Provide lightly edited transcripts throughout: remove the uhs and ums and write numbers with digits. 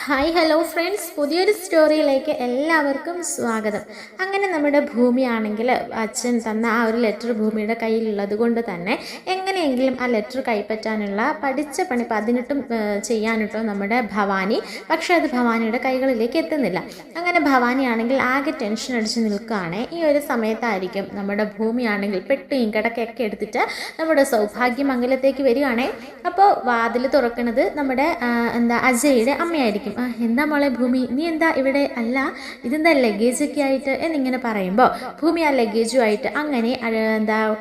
Hi hello friends, പുതിയൊരു സ്റ്റോറിയിലേക്ക് എല്ലാവർക്കും സ്വാഗതം. അങ്ങനെ നമ്മുടെ ഭൂമിയാണെങ്കിൽ അച്ഛൻ തന്ന ആ ഒരു ലെറ്റർ ഭൂമിയുടെ കയ്യിലുള്ളത് കൊണ്ട് തന്നെ എങ്ങനെയെങ്കിലും ആ ലെറ്റർ കൈപ്പറ്റാനുള്ള പഠിച്ച പണി 18 ചെയ്യാനിട്ടോ നമ്മുടെ ഭവാനി. പക്ഷേ അത് ഭവാനിയുടെ കൈകളിലേക്ക് എത്തുന്നില്ല. അങ്ങനെ ഭവാനിയാണെങ്കിൽ ആകെ ടെൻഷൻ അടിച്ച് നിൽക്കുകയാണ്. ഈ ഒരു സമയത്തായിരിക്കും നമ്മുടെ ഭൂമിയാണെങ്കിൽ പെട്ടിയും കിടക്കയൊക്കെ എടുത്തിട്ട് നമ്മുടെ സൗഭാഗ്യമംഗലത്തേക്ക് വരികയാണേ. അപ്പോൾ വാതിൽ തുറക്കുന്നത് നമ്മുടെ അജയുടെ അമ്മയായിരിക്കും. എന്താ മോളെ ഭൂമി, നീ എന്താ ഇവിടെ? അല്ല, ഇതെന്താ ലഗേജൊക്കെ ആയിട്ട് എന്നിങ്ങനെ പറയുമ്പോൾ ഭൂമി ആ ലഗേജുമായിട്ട് അങ്ങനെ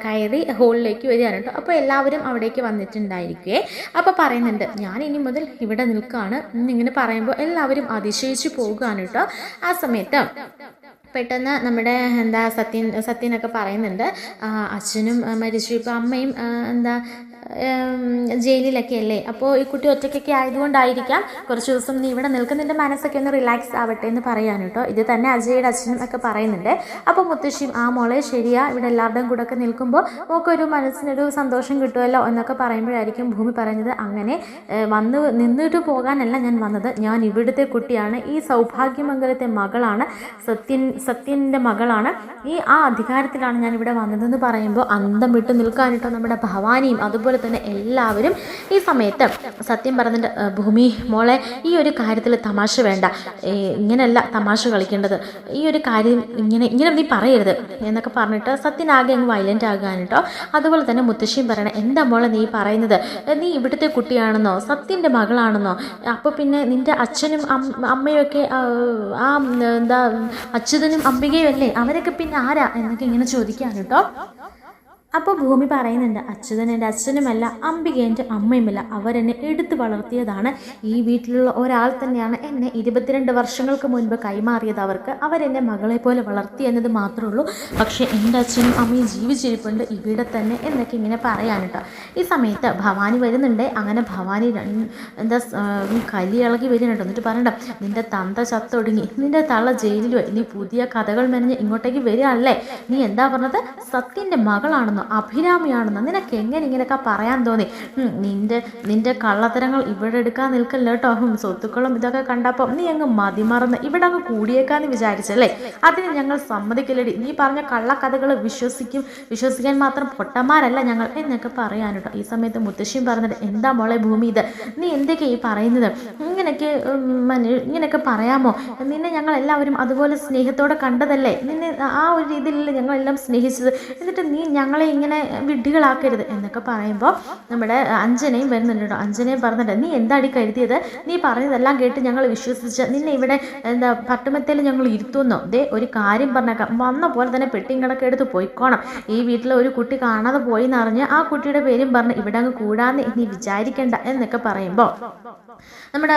കയറി ഹോളിലേക്ക് വരികയാണ് കേട്ടോ. അപ്പോൾ എല്ലാവരും അവിടേക്ക് വന്നിട്ടുണ്ടായിരിക്കുവേ. അപ്പോൾ പറയുന്നുണ്ട്, ഞാൻ ഇനി മുതൽ ഇവിടെ നിൽക്കുകയാണ് എന്നിങ്ങനെ പറയുമ്പോൾ എല്ലാവരും അതിശയിച്ചു പോകുകയാണ് കേട്ടോ. ആ സമയത്ത് പെട്ടെന്ന് നമ്മുടെ സത്യനൊക്കെ പറയുന്നുണ്ട്, അച്ഛനും മരിച്ചു, ഇപ്പോൾ അമ്മയും ജയിലിലൊക്കെ അല്ലേ, അപ്പോൾ ഈ കുട്ടി ഒറ്റയ്ക്കൊക്കെ ആയതുകൊണ്ടായിരിക്കാം കുറച്ച് ദിവസം നീ ഇവിടെ നിൽക്കുന്നതിൻ്റെ മനസ്സൊക്കെ ഒന്ന് റിലാക്സ് ആവട്ടെ എന്ന് പറയാൻ കേട്ടോ. ഇത് തന്നെ അജയുടെ അച്ഛനും ഒക്കെ പറയുന്നുണ്ട്. അപ്പോൾ മുത്തശ്ശിയും മോളെ ശരിയാ, ഇവിടെ എല്ലാവരുടെയും കൂടെ ഒക്കെ നിൽക്കുമ്പോൾ നമുക്കൊരു മനസ്സിനൊരു സന്തോഷം കിട്ടുമല്ലോ എന്നൊക്കെ പറയുമ്പോഴായിരിക്കും ഭൂമി പറയുന്നത്, അങ്ങനെ നിന്നിട്ട് പോകാനല്ല ഞാൻ വന്നത്, ഞാൻ ഇവിടുത്തെ കുട്ടിയാണ്, ഈ സൗഭാഗ്യമംഗലത്തെ മകളാണ്, സത്യൻ്റെ മകളാണ്, ആ അധികാരത്തിലാണ് ഞാൻ ഇവിടെ വന്നതെന്ന് പറയുമ്പോൾ അന്തം വിട്ട് നിൽക്കാനിട്ടോ നമ്മുടെ ഭവാനിയും അതുപോലെ തന്നെ എല്ലാവരും. ഈ സമയത്ത് സത്യം പറഞ്ഞിട്ട്, ഭൂമി മോളെ ഈ ഒരു കാര്യത്തിൽ തമാശ വേണ്ട, ഇങ്ങനെയല്ല തമാശ കളിക്കേണ്ടത്, ഈ ഒരു കാര്യം ഇങ്ങനെ നീ പറയരുത് എന്നൊക്കെ പറഞ്ഞിട്ട് സത്യനാകെ അങ്ങ് വയലൻ്റ് ആകാൻ കേട്ടോ. അതുപോലെ തന്നെ മുത്തശ്ശിയും പറയണം, എന്താ മോളെ നീ പറയുന്നത്, നീ ഇവിടുത്തെ കുട്ടിയാണെന്നോ സത്യൻ്റെ മകളാണെന്നോ, അപ്പോൾ പിന്നെ നിൻ്റെ അച്ഛനും അമ്മയൊക്കെ അച്യുതനും അംബികയും അല്ലേ, അവരൊക്കെ പിന്നെ ആരാ എന്നൊക്കെ ഇങ്ങനെ ചോദിക്കാൻ കേട്ടോ. അപ്പോൾ ഭൂമി പറയുന്നുണ്ട്, അച്യുതൻ എൻ്റെ അച്ഛനുമല്ല, അംബിക എൻ്റെ അമ്മയുമല്ല, അവരെന്നെ എടുത്തു വളർത്തിയതാണ്, ഈ വീട്ടിലുള്ള ഒരാൾ തന്നെയാണ് എന്നെ 22 വർഷങ്ങൾക്ക് മുൻപ് കൈമാറിയത് അവർക്ക്, അവരെന്നെ മകളെ പോലെ വളർത്തി എന്നത് മാത്രമേ ഉള്ളൂ, പക്ഷേ എൻ്റെ അച്ഛനും അമ്മയും ജീവിച്ചിരിപ്പുണ്ട് ഇവിടെ തന്നെ എന്നൊക്കെ ഇങ്ങനെ പറയാൻ കേട്ടോ. ഈ സമയത്ത് ഭവാനി വരുന്നുണ്ട്. അങ്ങനെ ഭവാനി കലി ഇളകി വരുന്നുണ്ട്. എന്നിട്ട് പറയണ്ട, നിൻ്റെ തന്ത ചത്തൊടുങ്ങി, നിൻ്റെ തള്ള ജയിലിൽ പോയി, നീ പുതിയ കഥകൾ മെനഞ്ഞ് ഇങ്ങോട്ടേക്ക് വരികയല്ലേ, നീ എന്താ പറഞ്ഞത്, സത്യൻ്റെ മകളാണെന്നോ അഭിരാമിയാണെന്നോ, നിനക്ക് എങ്ങനെ ഇങ്ങനെയൊക്കെ പറയാൻ തോന്നി, നിന്റെ കള്ളത്തരങ്ങൾ ഇവിടെ എടുക്കാൻ നിൽക്കല്ലോ കേട്ടോ, സ്വത്തുക്കളും ഇതൊക്കെ കണ്ടപ്പോൾ നീ അങ്ങ് മതിമറന്ന് ഇവിടെ അങ്ങ് കൂടിയേക്കാന്ന് വിചാരിച്ചല്ലേ, അതിന് ഞങ്ങൾ സമ്മതിക്കില്ലടി, നീ പറഞ്ഞ കള്ളക്കഥകൾ വിശ്വസിക്കാൻ മാത്രം പൊട്ടന്മാരല്ല ഞങ്ങൾ എന്നൊക്കെ പറയാൻ കേട്ടോ. ഈ സമയത്ത് മുത്തശ്ശിയും പറഞ്ഞിട്ട്, എന്താ മോളെ ഭൂമി ഇത്, നീ എന്തൊക്കെയാ ഈ പറയുന്നത്, ഇങ്ങനെയൊക്കെ പറയാമോ, നിന്നെ ഞങ്ങൾ എല്ലാവരും അതുപോലെ സ്നേഹത്തോടെ കണ്ടതല്ലേ, നിന്നെ ആ ഒരു രീതിയിലല്ലേ ഞങ്ങളെല്ലാം സ്നേഹിച്ചത്, എന്നിട്ട് നീ ഞങ്ങളെ ഇങ്ങനെ വിഡ്ഢികളാക്കരുത് എന്നൊക്കെ പറയുമ്പോൾ നമ്മുടെ അഞ്ജനയും വരുന്നുണ്ട് കേട്ടോ. അഞ്ജനയും പറഞ്ഞിട്ട്, നീ എന്താടി കരുതിയത്, നീ പറയുന്നതെല്ലാം കേട്ട് ഞങ്ങൾ വിശ്വസിച്ച് നിന്നെ ഇവിടെ പട്ടുമെത്തയിൽ ഞങ്ങൾ ഇരുത്തുന്നോ, ഒരു കാര്യം പറഞ്ഞേക്കാം, വന്ന പോലെ തന്നെ പെട്ടിയും കിടക്കെ എടുത്ത് പോയിക്കോണം, ഈ വീട്ടിലെ ഒരു കുട്ടി കാണാതെ പോയി എന്നറിഞ്ഞ് ആ കുട്ടിയുടെ പേരും പറഞ്ഞ് ഇവിടെ അങ്ങ് കൂടാന്ന് നീ വിചാരിക്കേണ്ട എന്നൊക്കെ പറയുമ്പോൾ നമ്മുടെ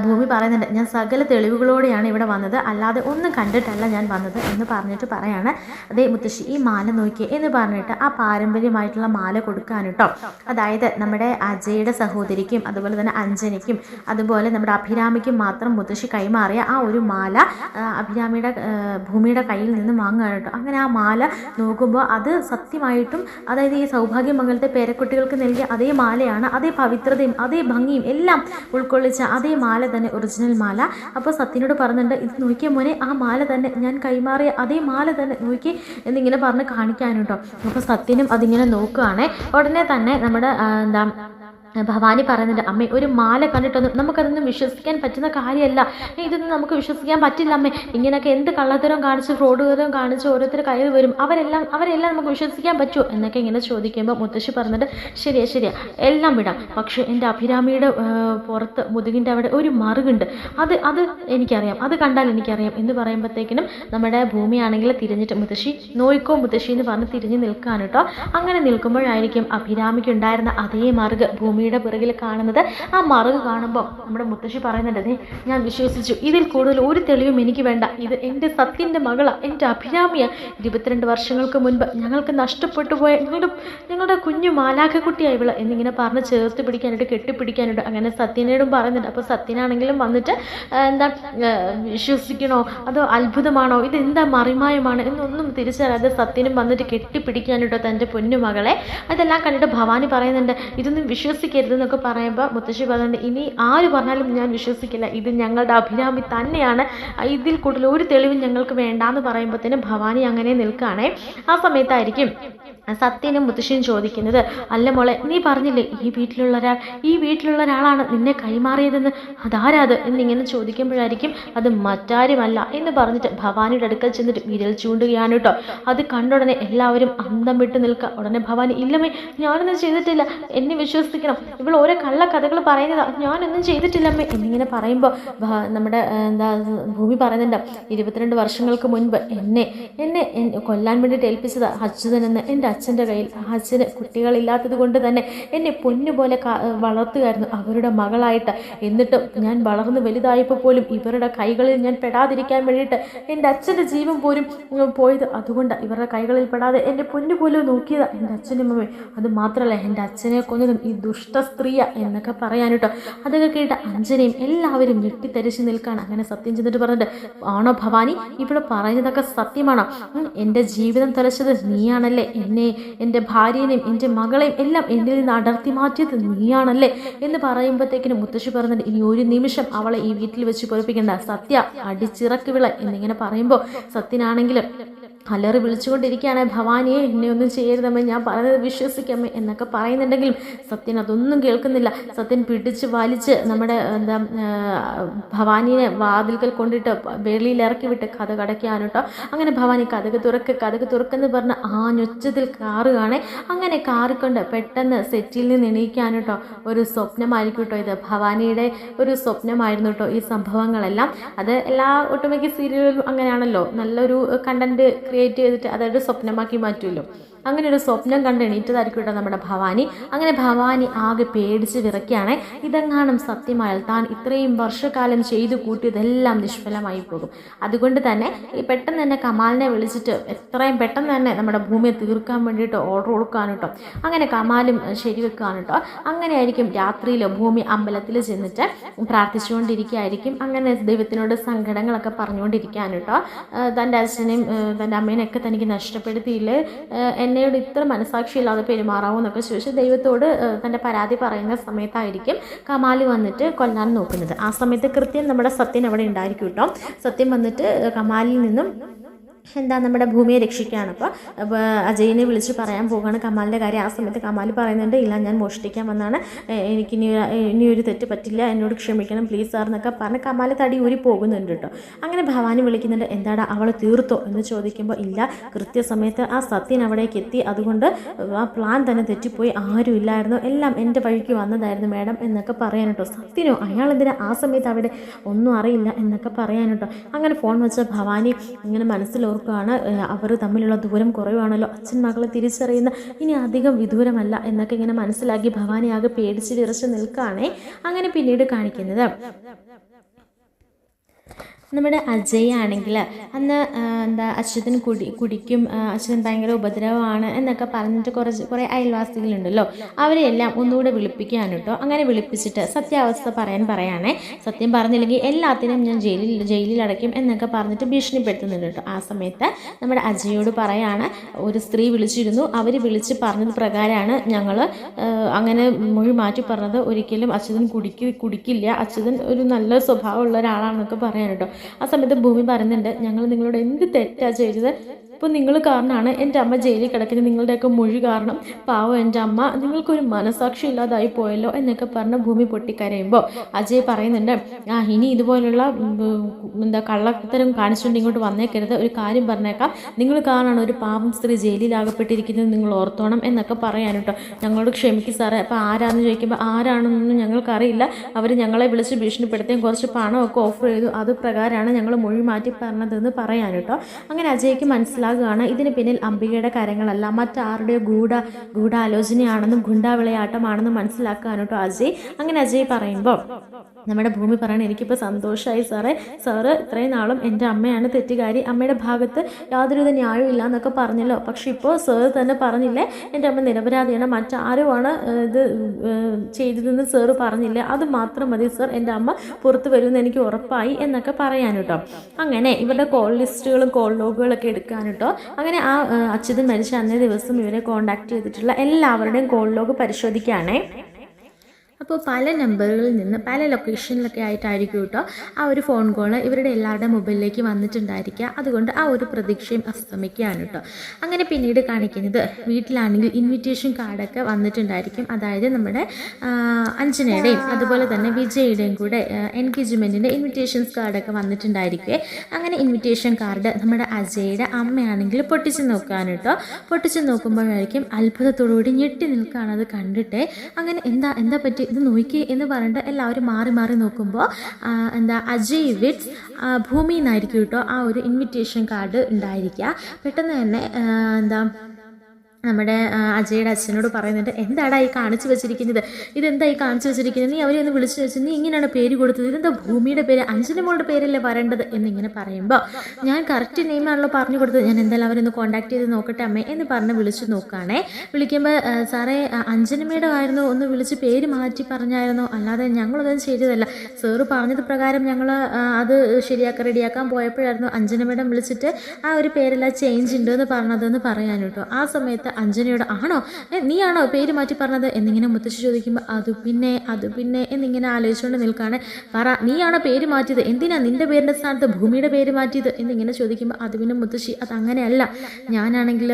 ഭൂമി പറയുന്നുണ്ട്, ഞാൻ സകല തെളിവുകളോടെയാണ് ഇവിടെ വന്നത്, അല്ലാതെ ഒന്നും കണ്ടിട്ടല്ല ഞാൻ വന്നത് എന്ന് പറഞ്ഞിട്ട് പറയാണ്. അതേ മുത്തശ്ശി ഈ മാല നോക്കിയേ എന്ന് പറഞ്ഞിട്ട് ആ പാരമ്പര്യമായിട്ടുള്ള മാല കൊടുക്കാൻ കേട്ടോ. അതായത് നമ്മുടെ അജയുടെ സഹോദരിക്കും അതുപോലെ തന്നെ അഞ്ജനയ്ക്കും അതുപോലെ നമ്മുടെ അഭിരാമിക്കും മാത്രം മുത്തശ്ശി കൈമാറിയ ആ ഒരു മാല ഭൂമിയുടെ കയ്യിൽ നിന്ന് വാങ്ങുക കേട്ടോ. അങ്ങനെ ആ മാല നോക്കുമ്പോൾ അത് സത്യമായിട്ടും, അതായത് ഈ സൗഭാഗ്യമംഗലത്തെ പേരക്കുട്ടികൾക്ക് നൽകിയ അതേ മാലയാണ്, അതേ പവിത്രതയും അതേ ഭംഗിയും എല്ലാം ഉൾക്കൊള്ളിച്ച അതേ മാല തന്നെ, ഒറിജിനൽ മാല. അപ്പോൾ സത്യനോട് പറഞ്ഞിട്ടുണ്ട്, ഇത് നോക്കിയ മോനെ, ആ മാല തന്നെ, ഞാൻ കൈമാറിയ അതേ മാല തന്നെ നോക്കി എന്നിങ്ങനെ പറഞ്ഞ് കാണിക്കാനുണ്ടോ. അപ്പോൾ സത്യനും അതിങ്ങനെ നോക്കുകയാണേ. ഉടനെ തന്നെ നമ്മുടെ ഭവാനി പറയുന്നുണ്ട്, അമ്മേ ഒരു മാല കണ്ടിട്ടൊന്നും നമുക്കതൊന്നും വിശ്വസിക്കാൻ പറ്റുന്ന കാര്യമല്ല, ഇതൊന്നും നമുക്ക് വിശ്വസിക്കാൻ പറ്റില്ല അമ്മേ, ഇങ്ങനെയൊക്കെ എന്ത് കള്ളത്തരം കാണിച്ച് ഫ്രോഡുതരം കാണിച്ച് ഓരോരുത്തർ കയറി വരും, അവരെല്ലാം നമുക്ക് വിശ്വസിക്കാൻ പറ്റുമോ എന്നൊക്കെ ഇങ്ങനെ ചോദിക്കുമ്പോൾ മുത്തശ്ശി പറഞ്ഞിട്ട്, ശരിയാ എല്ലാം വിടാം, പക്ഷേ എൻ്റെ അഭിരാമിയുടെ പുറത്ത് മുതുകിൻ്റെ അവിടെ ഒരു മറുകുണ്ട്, അത് എനിക്കറിയാം, അത് കണ്ടാൽ എനിക്കറിയാം എന്ന് പറയുമ്പോഴത്തേക്കിനും നമ്മുടെ ഭൂമിയാണെങ്കിൽ തിരിഞ്ഞിട്ട്, മുത്തശ്ശി നോയിക്കോ മുത്തശ്ശി എന്ന് പറഞ്ഞ് തിരിഞ്ഞ് നിൽക്കാൻ കേട്ടോ. അങ്ങനെ നിൽക്കുമ്പോഴായിരിക്കും അഭിരാമിക്ക് ഉണ്ടായിരുന്ന അതേ മറുക് ഭൂമിയുടെ പിറകിൽ കാണുന്നത്. ആ മറുക് കാണുമ്പോൾ നമ്മുടെ മുത്തശ്ശി പറയുന്നുണ്ട്, ഞാൻ വിശ്വസിച്ചു, ഇതിൽ കൂടുതൽ ഒരു തെളിവും എനിക്ക് വേണ്ട, ഇത് എൻ്റെ സത്യൻ്റെ മകളാ, എൻ്റെ അഭിരാമിയ, 22 വർഷങ്ങൾക്ക് മുൻപ് ഞങ്ങൾക്ക് നഷ്ടപ്പെട്ടു പോയ ഞങ്ങളുടെ കുഞ്ഞു മാലാഖക്കുട്ടിയായി ഇവള് എന്നിങ്ങനെ പറഞ്ഞ് ചേർത്ത് പിടിക്കാനായിട്ട് കെട്ടിപ്പിടിക്കാനായിട്ട് അങ്ങനെ സത്യനോടും പറയുന്നുണ്ട്. അപ്പോൾ സത്യനാണെങ്കിലും വന്നിട്ട് വിശ്വസിക്കണോ അതോ അത്ഭുതമാണോ, ഇതെന്താ മറിമായമാണ് എന്നൊന്നും തിരിച്ചറിയാതെ സത്യനും വന്നിട്ട് കെട്ടിപ്പിടിക്കാനായിട്ടോ തൻ്റെ പൊന്നു മകളെ. അതെല്ലാം കണ്ടിട്ട് ഭവാനി പറയുന്നുണ്ട്, ഇതൊന്നും വിശ്വസിക്കാൻ വിശ്വസിക്കരുതെന്നൊക്കെ പറയുമ്പോൾ മുത്തശ്ശി പറഞ്ഞിട്ട് ഇനി ആര് പറഞ്ഞാലും ഞാൻ വിശ്വസിക്കില്ല, ഇത് ഞങ്ങളുടെ അഭിരാമി തന്നെയാണ്, ഇതിൽ കൂടുതൽ ഒരു തെളിവും ഞങ്ങൾക്ക് വേണ്ടാന്ന് പറയുമ്പോഴത്തേനും ഭവാനി അങ്ങനെ നിൽക്കുകയാണേ. ആ സമയത്തായിരിക്കും സത്യനും മുത്തശ്ശിയും ചോദിക്കുന്നത്, അല്ല മോളെ നീ പറഞ്ഞില്ലേ ഈ വീട്ടിലുള്ള ഒരാളാണ് നിന്നെ കൈമാറിയതെന്ന്, അതാരാത് എന്നിങ്ങനെ ചോദിക്കുമ്പോഴായിരിക്കും അത് മറ്റാരുമല്ല എന്ന് പറഞ്ഞിട്ട് ഭവാനിയുടെ അടുക്കൽ ചെന്നിട്ട് വിരൽ ചൂണ്ടുകയാണ് കേട്ടോ. അത് കണ്ടുടനെ എല്ലാവരും അന്തം വിട്ട് നിൽക്കുക. ഉടനെ ഭവാനി, ഇല്ലമ്മേ ഞാനൊന്നും ചെയ്തിട്ടില്ല, എന്നെ വിശ്വസിക്കണം, ഇവൾ ഓരോ കള്ള കഥകൾ പറയുന്നതാ, ഞാനൊന്നും ചെയ്തിട്ടില്ലമ്മേ എന്നിങ്ങനെ പറയുമ്പോൾ നമ്മുടെ ഭൂമി പറയുന്നുണ്ട്, 22 വർഷങ്ങൾക്ക് മുൻപ് എന്നെ കൊല്ലാൻ വേണ്ടിയിട്ട് ഏൽപ്പിച്ചത് അച്യുതൻ എന്ന് എൻ്റെ അച്ഛൻ്റെ കയ്യിൽ. അച്ഛന് കുട്ടികളില്ലാത്തത് കൊണ്ട് തന്നെ എന്നെ പൊന്നുപോലെ വളർത്തുകയായിരുന്നു അവരുടെ മകളായിട്ട്. എന്നിട്ടും ഞാൻ വളർന്ന് വലുതായപ്പോൾ പോലും ഇവരുടെ കൈകളിൽ ഞാൻ പെടാതിരിക്കാൻ വേണ്ടിയിട്ട് എൻ്റെ അച്ഛൻ്റെ ജീവൻ പോലും പോയത് അതുകൊണ്ട്, ഇവരുടെ കൈകളിൽ പെടാതെ എൻ്റെ പൊന്നു പോലും നോക്കിയതാ എൻ്റെ അച്ഛനും അമ്മയും. അത് മാത്രമല്ല എൻ്റെ അച്ഛനെ കൊന്നതും ഈ ദുഷ്ട സ്ത്രീയ എന്നൊക്കെ പറയാൻ കേട്ടോ. അതൊക്കെ കേട്ട അഞ്ജനയും എല്ലാവരും ഞെട്ടിത്തരിച്ച് നിൽക്കുകയാണ്. അങ്ങനെ സത്യം ചെന്നിട്ട് പറഞ്ഞിട്ട്, ആണോ ഭവാനി ഇവിടെ പറയുന്നതൊക്കെ സത്യമാണോ? എൻ്റെ ജീവിതം തുലച്ചത് നീയാണല്ലേ, എൻ്റെ ഭാര്യനെയും എൻ്റെ മകളെയും എല്ലാം എന്നിൽ നിന്ന് അടർത്തി മാറ്റിയത് നീയാണല്ലേ എന്ന് പറയുമ്പോഴത്തേക്കിനും മുത്തശ്ശി പറഞ്ഞിട്ട്, ഇനി ഒരു നിമിഷം അവളെ ഈ വീട്ടിൽ വെച്ച് പൊറപ്പിക്കേണ്ട, സത്യ അടിച്ചിറക്കി വിള എന്നിങ്ങനെ പറയുമ്പോൾ സത്യനാണെങ്കിലും അലറി വിളിച്ചുകൊണ്ടിരിക്കുകയാണ്, ഭവാനിയെ എന്നെ ഒന്നും ചെയ്യരുതമ്മേ, ഞാൻ പറഞ്ഞത് വിശ്വസിക്കാമേ എന്നൊക്കെ പറയുന്നുണ്ടെങ്കിലും സത്യൻ അതൊന്നും കേൾക്കുന്നില്ല. സത്യൻ പിടിച്ച് വലിച്ച് നമ്മുടെ ഭവാനിയെ വാതിൽക്കൽ കൊണ്ടിട്ട് വെളിയിൽ ഇറക്കി വിട്ട് കഥ കടയ്ക്കാണ് കേട്ടോ. അങ്ങനെ ഭവാനി കഥക് തുറക്കെന്ന് പറഞ്ഞ് ആ ഞൊച്ചത്തിൽ കാറുകയാണ്. അങ്ങനെ കാറിക്കൊണ്ട് പെട്ടെന്ന് സെറ്റിൽ നിന്ന് എണീക്കാൻ കേട്ടോ. ഒരു സ്വപ്നമായിരിക്കും കേട്ടോ ഇത്, ഭവാനിയുടെ ഒരു സ്വപ്നമായിരുന്നു കേട്ടോ ഈ സംഭവങ്ങളെല്ലാം. അത് എല്ലാ ഒട്ടുമിക്ക സീരിയലുകളിലും അങ്ങനെയാണല്ലോ, നല്ലൊരു കണ്ടന്റ് ക്രിയേറ്റ് ചെയ്തിട്ട് അതൊരു സ്വപ്നമാക്കി മാറ്റുമല്ലോ. അങ്ങനെ ഒരു സ്വപ്നം കണ്ട് എണീറ്റതായിരിക്കും കേട്ടോ നമ്മുടെ ഭവാനി. അങ്ങനെ ഭവാനി ആകെ പേടിച്ച് വിറയ്ക്കുകയാണ്. ഇതെങ്ങാനും സത്യമായാൽ താൻ ഇത്രയും വർഷക്കാലം ചെയ്തു കൂട്ടിയതെല്ലാം നിഷ്ഫലമായി പോകും. അതുകൊണ്ട് തന്നെ പെട്ടെന്ന് തന്നെ കമാലിനെ വിളിച്ചിട്ട് എത്രയും പെട്ടെന്ന് തന്നെ നമ്മുടെ ഭൂമിയെ തീർക്കാൻ വേണ്ടിയിട്ട് ഓർഡർ കൊടുക്കാൻ കേട്ടോ. അങ്ങനെ കമാലും ശരിവെക്കാൻ കേട്ടോ. അങ്ങനെയായിരിക്കും രാത്രിയിൽ ഭൂമി അമ്പലത്തിൽ ചെന്നിട്ട് പ്രാർത്ഥിച്ചുകൊണ്ടിരിക്കുകയായിരിക്കും. അങ്ങനെ ദൈവത്തിനോട് സങ്കടങ്ങളൊക്കെ പറഞ്ഞുകൊണ്ടിരിക്കാൻ കേട്ടോ. തൻ്റെ അച്ഛനെയും തൻ്റെ അമ്മേനെയൊക്കെ തനിക്ക് നഷ്ടപ്പെടുത്തിയില്ലേ, എന്നോട് ഇത്ര മനസാക്ഷിയില്ലാതെ പെരുമാറാവോ എന്നൊക്കെ ചോദിച്ച് ദൈവത്തോട് തൻ്റെ പരാതി പറയുന്ന സമയത്തായിരിക്കും കമാല് വന്നിട്ട് കൊല്ലാൻ നോക്കുന്നത്. ആ സമയത്ത് കൃത്യം നമ്മുടെ സത്യൻ അവിടെ ഉണ്ടായിരിക്കും കേട്ടോ. സത്യം വന്നിട്ട് കമാലിൽ നിന്നും നമ്മുടെ ഭൂമിയെ രക്ഷിക്കുകയാണ്. അപ്പോൾ അജയിനെ വിളിച്ച് പറയാൻ പോകുകയാണ് കമാലിൻ്റെ കാര്യം. ആ സമയത്ത് കമാൽ പറയുന്നുണ്ട്, ഇല്ല ഞാൻ മോഷ്ടിക്കാൻ വന്നാണ്, എനിക്ക് ഇനിയൊരു തെറ്റ് പറ്റില്ല, എന്നോട് ക്ഷമിക്കണം പ്ലീസ് സാർ എന്നൊക്കെ പറഞ്ഞ് കമാൽ തടി ഊരി പോകുന്നുണ്ട് കേട്ടോ. അങ്ങനെ ഭവാനി വിളിക്കുന്നുണ്ട്, എന്താടാ അവൾ തീർത്തോ എന്ന് ചോദിക്കുമ്പോൾ ഇല്ല, കൃത്യസമയത്ത് ആ സത്യൻ അവിടേക്ക് എത്തി, അതുകൊണ്ട് ആ പ്ലാൻ തന്നെ തെറ്റിപ്പോയി, ആരും ഇല്ലായിരുന്നു, എല്ലാം എൻ്റെ വഴിക്ക് വന്നതായിരുന്നു മാഡം എന്നൊക്കെ പറയാൻ കേട്ടോ. സത്യനോ, അയാളെന്തിനാ ആ സമയത്ത് അവിടെ ഒന്നും അറിയില്ല എന്നൊക്കെ പറയാൻ കേട്ടോ. അങ്ങനെ ഫോൺ വെച്ച ഭവാനി ഇങ്ങനെ മനസ്സിലോർക്കുകയാണ്, അവർ തമ്മിലുള്ള ദൂരം കുറവാണല്ലോ, അച്ഛൻ മകളെ തിരിച്ചറിയുന്ന ഇനി അധികം വിദൂരമല്ല എന്നൊക്കെ ഇങ്ങനെ മനസ്സിലാക്കി ഭവാനി ആകെ പേടിച്ച് വിറച്ച് നിൽക്കുകയാണേ. അങ്ങനെ പിന്നീട് കാണിക്കുന്നത് നമ്മുടെ അജയ് ആണെങ്കിൽ അന്ന് അച്യുതൻ കുടിക്കും, അച്യുതൻ ഭയങ്കര ഉപദ്രവമാണ് എന്നൊക്കെ പറഞ്ഞിട്ട് കുറേ അയൽവാസികളുണ്ടല്ലോ, അവരെല്ലാം ഒന്നുകൂടെ വിളിപ്പിക്കുകയാണ് കേട്ടോ. അങ്ങനെ വിളിപ്പിച്ചിട്ട് സത്യാവസ്ഥ പറയാനേ, സത്യം പറഞ്ഞില്ലെങ്കിൽ എല്ലാത്തിനും ഞാൻ ജയിലിൽ അടയ്ക്കും എന്നൊക്കെ പറഞ്ഞിട്ട് ഭീഷണിപ്പെടുത്തുന്നുണ്ട് കേട്ടോ. ആ സമയത്ത് നമ്മുടെ അജയോട് പറയാണ്, ഒരു സ്ത്രീ വിളിച്ചിരുന്നു, അവർ വിളിച്ച് പറഞ്ഞത് പ്രകാരമാണ് ഞങ്ങൾ അങ്ങനെ മൊഴി മാറ്റി പറഞ്ഞത്, ഒരിക്കലും അച്യുതൻ കുടിക്കില്ല, അച്യുതൻ ഒരു നല്ല സ്വഭാവമുള്ള ഒരാളാണെന്നൊക്കെ പറയാൻ കേട്ടോ. ആ സമയത്ത് ഭൂമി പറയുന്നുണ്ട്, ഞങ്ങൾ നിങ്ങളോട് എന്ത് തെറ്റാണ് ചെയ്തത്, ഇപ്പോൾ നിങ്ങൾ കാരണമാണ് എൻ്റെ അമ്മ ജയിലിൽ കിടക്കുന്നത്, നിങ്ങളുടെയൊക്കെ മൊഴി കാരണം പാവം എൻ്റെ അമ്മ, നിങ്ങൾക്കൊരു മനസാക്ഷി ഇല്ലാതായി പോയല്ലോ എന്നൊക്കെ പറഞ്ഞ് ഭൂമി പൊട്ടിക്കരയുമ്പോൾ അജയ് പറയുന്നുണ്ട്, ഇനി ഇതുപോലുള്ള കള്ളത്തരം കാണിച്ചുകൊണ്ട് ഇങ്ങോട്ട് വന്നേക്കരുത്, ഒരു കാര്യം പറഞ്ഞേക്കാം, നിങ്ങൾ കാരണമാണ് ഒരു പാവം സ്ത്രീ ജയിലിലാകപ്പെട്ടിരിക്കുന്നത്, നിങ്ങൾ ഓർത്തോണം എന്നൊക്കെ പറയാൻ കേട്ടോ. ഞങ്ങളോട് ക്ഷമിക്കും സാറേ, അപ്പോൾ ആരാണെന്ന് ചോദിക്കുമ്പോൾ ആരാണെന്നൊന്നും ഞങ്ങൾക്കറിയില്ല, അവർ ഞങ്ങളെ വിളിച്ച് ഭീഷണിപ്പെടുത്തുകയും കുറച്ച് പണമൊക്കെ ഓഫർ ചെയ്തു, അത് പ്രകാരമാണ് ഞങ്ങൾ മൊഴി മാറ്റി പറഞ്ഞതെന്ന് പറയാൻ കേട്ടോ. അങ്ങനെ അജയ്ക്ക് മനസ്സിലാകുകയാണ് ഇതിന് പിന്നിൽ അംബികയുടെ കാര്യങ്ങളല്ല, മറ്റാരുടെയോ ഗൂഢാലോചനയാണെന്നും ഗുണ്ടാവിളയാട്ടമാണെന്നും മനസ്സിലാക്കാൻ കേട്ടോ അജയ്. അങ്ങനെ അജയ് പറയുമ്പോൾ നമ്മുടെ ഭൂമി പറയണം, എനിക്കിപ്പോൾ സന്തോഷമായി സാറ് ഇത്രയും നാളും എൻ്റെ അമ്മയാണ് തെറ്റുകാരി, അമ്മയുടെ ഭാഗത്ത് യാതൊരുവിധ ന്യായവും ഇല്ല എന്നൊക്കെ പറഞ്ഞല്ലോ, പക്ഷെ ഇപ്പോൾ സാർ തന്നെ പറഞ്ഞില്ലേ എൻ്റെ അമ്മ നിരപരാധിയാണ്, മറ്റാരുമാണ് ഇത് ചെയ്തതെന്ന് സാറ് പറഞ്ഞില്ലേ, അത് മാത്രം മതി സാർ, എൻ്റെ അമ്മ പുറത്ത് വരുമെന്ന് എനിക്ക് ഉറപ്പായി എന്നൊക്കെ പറയാൻ കേട്ടോ. അങ്ങനെ ഇവരുടെ കോൾ ലിസ്റ്റുകളും കോൾ ലോഗുകളൊക്കെ എടുക്കാൻ കേട്ടോ. അങ്ങനെ ആ അച്യുതൻ മരിച്ച അന്നേ ദിവസം ഇവരെ കോൺടാക്ട് ചെയ്തിട്ടുള്ള എല്ലാവരുടെയും കോൾ ലോഗ് പരിശോധിക്കുകയാണേ. അപ്പോൾ പല നമ്പറുകളിൽ നിന്ന് പല ലൊക്കേഷനിലൊക്കെ ആയിട്ടായിരിക്കും കേട്ടോ ആ ഒരു ഫോൺ കോൾ ഇവരുടെ എല്ലാവരുടെ മൊബൈലിലേക്ക് വന്നിട്ടുണ്ടായിരിക്കുക. അതുകൊണ്ട് ആ ഒരു പ്രതീക്ഷയും അസ്തമിക്കുകയാണ് കേട്ടോ. അങ്ങനെ പിന്നീട് കാണിക്കുന്നത് വീട്ടിലാണെങ്കിൽ ഇൻവിറ്റേഷൻ കാർഡൊക്കെ വന്നിട്ടുണ്ടായിരിക്കും. അതായത് നമ്മുടെ അഞ്ജനയുടെയും അതുപോലെ തന്നെ വിജയുടെയും കൂടെ എൻഗേജ്മെൻറ്റിൻ്റെ ഇൻവിറ്റേഷൻസ് കാർഡൊക്കെ വന്നിട്ടുണ്ടായിരിക്കുമേ. അങ്ങനെ ഇൻവിറ്റേഷൻ കാർഡ് നമ്മുടെ അജയുടെ അമ്മയാണെങ്കിൽ പൊട്ടിച്ച് നോക്കാൻ കേട്ടോ. പൊട്ടിച്ച് നോക്കുമ്പോഴായിരിക്കും അത്ഭുതത്തോടുകൂടി ഞെട്ടി നിൽക്കുകയാണ് അത് കണ്ടിട്ട്. അങ്ങനെ എന്താ പറ്റി ഇത് നോക്കി എന്ന് പറഞ്ഞിട്ട് എല്ലാവരും മാറി മാറി നോക്കുമ്പോൾ അജയ് വിറ്റ്സ് ഭൂമി എന്നായിരിക്കും കേട്ടോ ആ ഒരു ഇൻവിറ്റേഷൻ കാർഡ് ഉണ്ടായിരിക്കുക. പെട്ടെന്ന് തന്നെ നമ്മുടെ അജയുടെ അച്ഛനോട് പറയുന്നുണ്ട്, എന്താടാ ഈ കാണിച്ചു വെച്ചിരിക്കുന്നത്, ഇതെന്താ ഈ കാണിച്ചു വെച്ചിരിക്കുന്നത്, നീ അവരെ ഒന്ന് വിളിച്ചു വെച്ച് നീ ഇങ്ങനെയാണ് പേര് കൊടുത്തത്, ഇതെന്താ ഭൂമിയുടെ പേര്, അഞ്ജന മോളുടെ പേരല്ലേ വരേണ്ടത് എന്നിങ്ങനെ പറയുമ്പോൾ ഞാൻ കറക്റ്റ് നെയിമാണല്ലോ പറഞ്ഞു കൊടുത്തത്, ഞാൻ എന്തായാലും അവരൊന്ന് കോൺടാക്ട് ചെയ്ത് നോക്കട്ടെ അമ്മേ എന്ന് പറഞ്ഞ് വിളിച്ചു നോക്കുകയാണേ. വിളിക്കുമ്പോൾ സാറേ അഞ്ജനമ്മയുടെ ആയിരുന്നു, ഒന്ന് വിളിച്ച് പേര് മാറ്റി പറഞ്ഞായിരുന്നോ, അല്ലാതെ ഞങ്ങളതൊന്നും ചെയ്തതല്ല, സാറ് പറഞ്ഞത് പ്രകാരം ഞങ്ങൾ അത് റെഡിയാക്കാൻ പോയപ്പോഴായിരുന്നു അഞ്ജനമ്മയുടെ വിളിച്ചിട്ട് ആ ഒരു പേരെല്ലാം ചേഞ്ച് ഉണ്ട് എന്ന് പറഞ്ഞതെന്ന് പറയാൻ കേട്ടോ. ആ സമയത്ത് അഞ്ജനയോട് ആണോ നീയാണോ പേര് മാറ്റി പറഞ്ഞത് എന്നിങ്ങനെ മുത്തശ്ശി ചോദിക്കുമ്പോൾ അത് പിന്നെ എന്നിങ്ങനെ ആലോചിച്ചുകൊണ്ട് നിൽക്കുകയാണ്. പറ നീയാണോ പേര് മാറ്റിയത്, എന്തിനാ നിന്റെ പേരിൻ്റെ സ്ഥാനത്ത് ഭൂമിയുടെ പേര് മാറ്റിയത് എന്നിങ്ങനെ ചോദിക്കുമ്പോൾ അത് പിന്നെ മുത്തശ്ശി അതങ്ങനെയല്ല, ഞാനാണെങ്കിൽ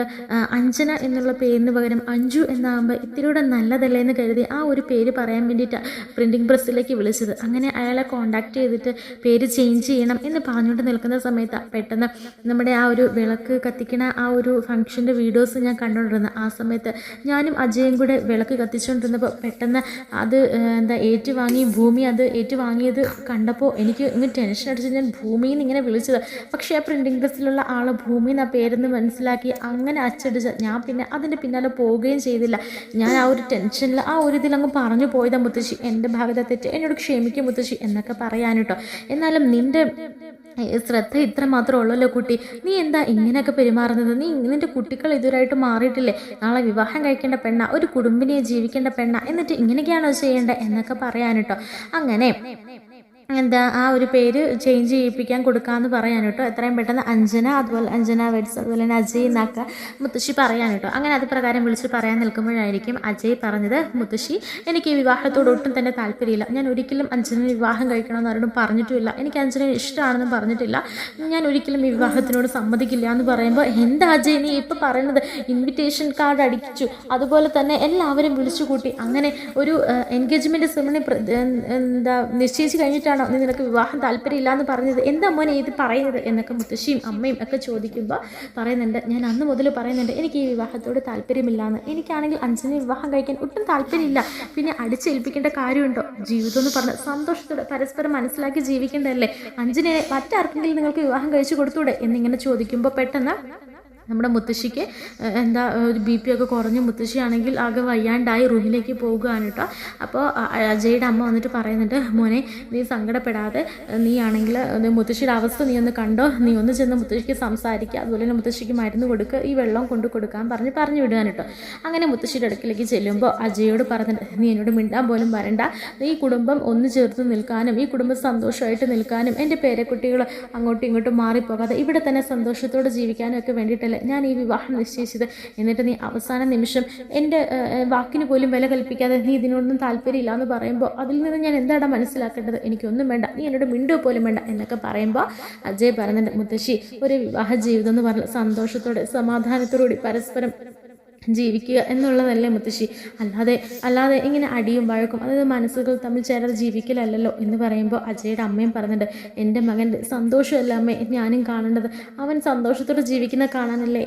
അഞ്ജന എന്നുള്ള പേരിന് പകരം അഞ്ജു എന്നാകുമ്പോൾ ഇത്തിരിയുടെ നല്ലതല്ലേ എന്ന് കരുതി ആ ഒരു പേര് പറയാൻ വേണ്ടിയിട്ടാണ് പ്രിൻറ്റിംഗ് പ്രസ്സിലേക്ക് വിളിച്ചത്. അങ്ങനെ അയാളെ കോൺടാക്ട് ചെയ്തിട്ട് പേര് ചേഞ്ച് ചെയ്യണം എന്ന് പറഞ്ഞുകൊണ്ട് നിൽക്കുന്ന സമയത്ത് പെട്ടെന്ന് നമ്മുടെ ആ ഒരു വിളക്ക് കത്തിക്കണ ആ ഒരു ഫംഗ്ഷൻ്റെ വീഡിയോസ് ഞാൻ കണ്ടുകൊണ്ടിരുന്നത്. ആ സമയത്ത് ഞാനും അജയും കൂടെ വിളക്ക് കത്തിച്ചുകൊണ്ടിരുന്നപ്പോൾ പെട്ടെന്ന് അത് ഏറ്റുവാങ്ങി ഭൂമി അത് ഏറ്റുവാങ്ങിയത് കണ്ടപ്പോൾ എനിക്ക് ഇങ്ങനെ ടെൻഷൻ അടിച്ച് ഞാൻ ഭൂമിയിൽ ഇങ്ങനെ വിളിച്ചത്. പക്ഷേ ആ പ്രിൻറ്റിംഗ് പ്രസ്സിലുള്ള ആൾ ഭൂമി എന്ന പേരെന്ന് മനസ്സിലാക്കി അങ്ങനെ അച്ചടിച്ച് ഞാൻ പിന്നെ അതിൻ്റെ പിന്നാലെ പോവുകയും ചെയ്തില്ല. ഞാൻ ആ ഒരു ടെൻഷനിൽ ആ ഒരു ഇതിലങ്ങ് പറഞ്ഞു പോയതാ മുത്തശ്ശി, എൻ്റെ ഭാഗത്തെ തെറ്റ്, എന്നോട് ക്ഷമിക്കും മുത്തശ്ശി എന്നൊക്കെ പറയാൻ കേട്ടോ. എന്നാലും നിൻ്റെ ശ്രദ്ധ ഇത്ര മാത്രമേ ഉള്ളല്ലോ കുട്ടി, നീ എന്താ ഇങ്ങനെയൊക്കെ പെരുമാറുന്നത്, നിൻ്റെ കുട്ടികൾ ഇതുവരായിട്ട് മാറിയിട്ടില്ലേ, നാളെ വിവാഹം കഴിക്കേണ്ട പെണ്ണ, ഒരു കുടുംബിനെ ജീവിക്കേണ്ട പെണ്ണ, എന്നിട്ട് ഇങ്ങനെയൊക്കെയാണോ ചെയ്യേണ്ടത് എന്നൊക്കെ പറയാൻ കേട്ടോ. അങ്ങനെ ആ ഒരു പേര് ചേഞ്ച് ചെയ്യിപ്പിക്കാൻ കൊടുക്കാമെന്ന് പറയാൻ കേട്ടോ. എത്രയും പെട്ടെന്ന് അഞ്ജന അതുപോലെ അഞ്ജന വെഡ്സ് അതുപോലെ തന്നെ അജയ് എന്നൊക്കെ മുത്തശ്ശി പറയാൻ കേട്ടോ. അങ്ങനെ അത് പ്രകാരം വിളിച്ച് പറയാൻ നിൽക്കുമ്പോഴായിരിക്കും അജയ് പറഞ്ഞത്, മുത്തശ്ശി എനിക്ക് ഈ വിവാഹത്തോട് ഒട്ടും തന്നെ താല്പര്യമില്ല, ഞാൻ ഒരിക്കലും അഞ്ജന വിവാഹം കഴിക്കണമെന്ന് ആരോടും പറഞ്ഞിട്ടുമില്ല, എനിക്ക് അഞ്ജന ഇഷ്ടമാണെന്നും പറഞ്ഞിട്ടില്ല, ഞാൻ ഒരിക്കലും ഈ വിവാഹത്തിനോട് സമ്മതിക്കില്ല എന്ന് പറയുമ്പോൾ എന്താ അജയ് നീ ഇപ്പോൾ പറയുന്നത്, ഇൻവിറ്റേഷൻ കാർഡ് അടിച്ചു, അതുപോലെ തന്നെ എല്ലാവരും വിളിച്ചു കൂട്ടി, അങ്ങനെ ഒരു എൻഗേജ്മെൻറ്റ് സെറിമണി നിശ്ചയിച്ച് കഴിഞ്ഞിട്ടാണ് നീ നിനക്ക് വിവാഹം താല്പര്യമില്ല എന്ന് പറഞ്ഞത്, എന്താ മോനെ ഇത് പറയുന്നത് എന്നൊക്കെ മുത്തശ്ശിയും അമ്മയും ഒക്കെ ചോദിക്കുമ്പോൾ പറയുന്നുണ്ട്, ഞാൻ അന്ന് മുതൽ പറയുന്നുണ്ട് എനിക്ക് ഈ വിവാഹത്തോട് താല്പര്യമില്ലാന്ന്, എനിക്കാണെങ്കിൽ അഞ്ജനെ വിവാഹം കഴിക്കാൻ ഒട്ടും താല്പര്യമില്ല, പിന്നെ അടിച്ചേൽപ്പിക്കേണ്ട കാര്യമുണ്ടോ, ജീവിതം എന്ന് പറഞ്ഞ് സന്തോഷത്തോടെ പരസ്പരം മനസ്സിലാക്കി ജീവിക്കേണ്ടതല്ലേ, അഞ്ജനെ മറ്റാർക്കെങ്കിലും നിങ്ങൾക്ക് വിവാഹം കഴിച്ചു കൊടുത്തൂടെ എന്നിങ്ങനെ ചോദിക്കുമ്പോൾ പെട്ടെന്ന് നമ്മുടെ മുത്തശ്ശിക്ക് ഒരു ബി പി ഒക്കെ കുറഞ്ഞ് മുത്തശ്ശിയാണെങ്കിൽ ആകെ വയ്യാണ്ടായി റൂമിലേക്ക് പോകുകയാണ് കേട്ടോ. അപ്പോൾ അജയുടെ അമ്മ വന്നിട്ട് പറയുന്നുണ്ട്, മോനെ നീ സങ്കടപ്പെടാതെ, നീ ആണെങ്കിൽ മുത്തശ്ശിയുടെ അവസ്ഥ നീ ഒന്ന് കണ്ടോ, നീ ഒന്ന് ചെന്ന് മുത്തശ്ശിക്ക് സംസാരിക്കുക, അതുപോലെ തന്നെ മുത്തശ്ശിക്ക് മരുന്ന് കൊടുക്കുക, ഈ വെള്ളം കൊണ്ട് കൊടുക്കാൻ പറഞ്ഞു വിടുകയാണ് കേട്ടോ. അങ്ങനെ മുത്തശ്ശിയുടെ അടുക്കിലേക്ക് ചെല്ലുമ്പോൾ അജയോട് പറയുന്നുണ്ട്, നീ എന്നോട് മിണ്ടാൻ പോലും വരണ്ട, ഈ കുടുംബം ഒന്ന് ചേർത്ത് നിൽക്കാനും ഈ കുടുംബം സന്തോഷമായിട്ട് നിൽക്കാനും എൻ്റെ പേരക്കുട്ടികൾ അങ്ങോട്ടും ഇങ്ങോട്ടും മാറിപ്പോകാതെ ഇവിടെ തന്നെ സന്തോഷത്തോടെ ജീവിക്കാനും ഒക്കെ വേണ്ടിയിട്ടല്ല ഞാൻ ഈ വിവാഹം നിശ്ചയിച്ചത്, എന്നിട്ട് നീ അവസാന നിമിഷം എൻ്റെ വാക്കിന് പോലും വില കൽപ്പിക്കാതെ നീ ഇതിനൊന്നും താല്പര്യമില്ല എന്ന് പറയുമ്പോൾ അതിൽ നിന്ന് ഞാൻ എന്താണ് മനസ്സിലാക്കേണ്ടത്, എനിക്കൊന്നും വേണ്ട, നീ എന്നോട് മിണ്ടുക പോലും വേണ്ട എന്നൊക്കെ പറയുമ്പോൾ അജയ് പറയുന്നുണ്ട്, മുത്തശ്ശി ഒരു വിവാഹ ജീവിതം എന്ന് പറഞ്ഞാൽ സന്തോഷത്തോടെ സമാധാനത്തോടുകൂടി പരസ്പരം ജീവിക്കുക എന്നുള്ളതല്ലേ മുത്തശ്ശി, അല്ലാതെ ഇങ്ങനെ അടിയും വഴക്കും, അതായത് മനസ്സുകൾ തമ്മിൽ ചേരാതെ ജീവിക്കലല്ലോ എന്ന് പറയുമ്പോൾ അജയുടെ അമ്മയും പറയുന്നുണ്ട്, എൻ്റെ മകൻ്റെ സന്തോഷമല്ല അമ്മേ ഞാനും കാണേണ്ടത്, അവൻ സന്തോഷത്തോടെ ജീവിക്കുന്ന കാണാനല്ലേ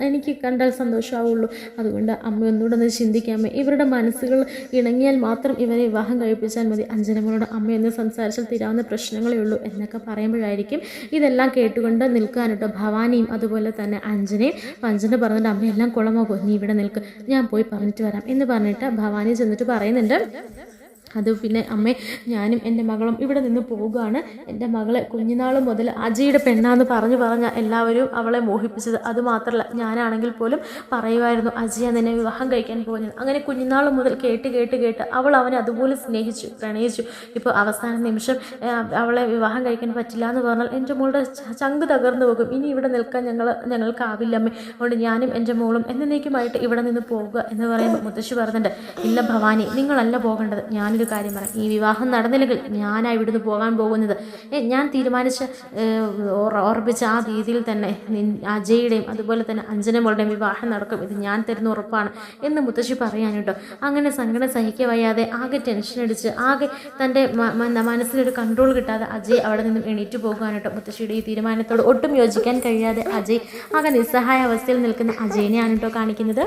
എനിക്ക് കണ്ടാൽ സന്തോഷമാവുള്ളൂ, അതുകൊണ്ട് അമ്മ ഒന്നുകൂടെ ഒന്ന് ചിന്തിക്കാമേ, ഇവരുടെ മനസ്സുകൾ ഇണങ്ങിയാൽ മാത്രം ഇവരെ വിവാഹം കഴിപ്പിച്ചാൽ മതി, അഞ്ജനമ്മയോട് അമ്മയൊന്ന് സംസാരിച്ചാൽ തീരാവുന്ന പ്രശ്നങ്ങളേ ഉള്ളൂ എന്നൊക്കെ പറയുമ്പോഴായിരിക്കും ഇതെല്ലാം കേട്ടുകൊണ്ട് നിൽക്കാൻ കേട്ടോ ഭവാനിയും അതുപോലെ തന്നെ അഞ്ജനയും. അഞ്ജന പറഞ്ഞിട്ട് അമ്മയെല്ലാം കുളമാകും, നീ ഇവിടെ നിൽക്ക്, ഞാൻ പോയി പറഞ്ഞിട്ട് വരാം എന്ന് പറഞ്ഞിട്ട് ഭവാനി ചെന്നിട്ട് പറയുന്നുണ്ട്, അത് പിന്നെ അമ്മേ, ഞാനും എൻ്റെ മകളും ഇവിടെ നിന്ന് പോവുകയാണ്. എൻ്റെ മകളെ കുഞ്ഞുനാൾ മുതൽ അജയുടെ പെണ്ണാന്ന് പറഞ്ഞ് എല്ലാവരും അവളെ മോഹിപ്പിച്ചത്. അതുമാത്രമല്ല, ഞാനാണെങ്കിൽ പോലും പറയുമായിരുന്നു അജയ നിന്നെ വിവാഹം കഴിക്കാൻ പോകുന്നത്. അങ്ങനെ കുഞ്ഞുനാൾ മുതൽ കേട്ട് അവൾ അവനെ അതുപോലെ സ്നേഹിച്ചു, പ്രണയിച്ചു. ഇപ്പോൾ അവസാന നിമിഷം അവളെ വിവാഹം കഴിക്കാൻ പറ്റില്ല എന്ന് പറഞ്ഞാൽ എൻ്റെ മോളുടെ ചങ്ക് തകർന്നു പോകും. ഇനി ഇവിടെ നിൽക്കാൻ ഞങ്ങൾക്കാവില്ല അമ്മേ. അതുകൊണ്ട് ഞാനും എൻ്റെ മോളും എന്നേക്കുമായിട്ട് ഇവിടെ നിന്ന് പോകുക എന്ന് പറയുമ്പോൾ മുത്തശ്ശി പറഞ്ഞിട്ടുണ്ട്, ഇല്ല ഭവാനി, നിങ്ങളല്ല പോകേണ്ടത്. ഞാനൊരു കാര്യം പറയാം, ഈ വിവാഹം നടന്നില്ലെങ്കിൽ ഞാനാണ് ഇവിടുന്ന് പോകാൻ പോകുന്നത്. ഞാൻ ഉറപ്പിച്ച ആ രീതിയിൽ തന്നെ അജയുടെയും അതുപോലെ തന്നെ അഞ്ജനമോളുടെയും വിവാഹം നടക്കും. ഇത് ഞാൻ തരുന്ന ഉറപ്പാണ് എന്ന് മുത്തശ്ശി പറയാൻ കേട്ടോ. അങ്ങനെ സങ്കടം സഹിക്കുക വയ്യാതെ, ആകെ ടെൻഷൻ അടിച്ച്, ആകെ തൻ്റെ മനസ്സിലൊരു കൺട്രോൾ കിട്ടാതെ അജയ് അവിടെ നിന്നും എണീറ്റ് പോകാൻ കേട്ടോ. മുത്തശ്ശിയുടെ ഈ തീരുമാനത്തോട് ഒട്ടും യോജിക്കാൻ കഴിയാതെ അജയ് ആകെ നിസ്സഹായ അവസ്ഥയിൽ നിൽക്കുന്ന അജയനെയാണ് കേട്ടോ കാണിക്കുന്നത്.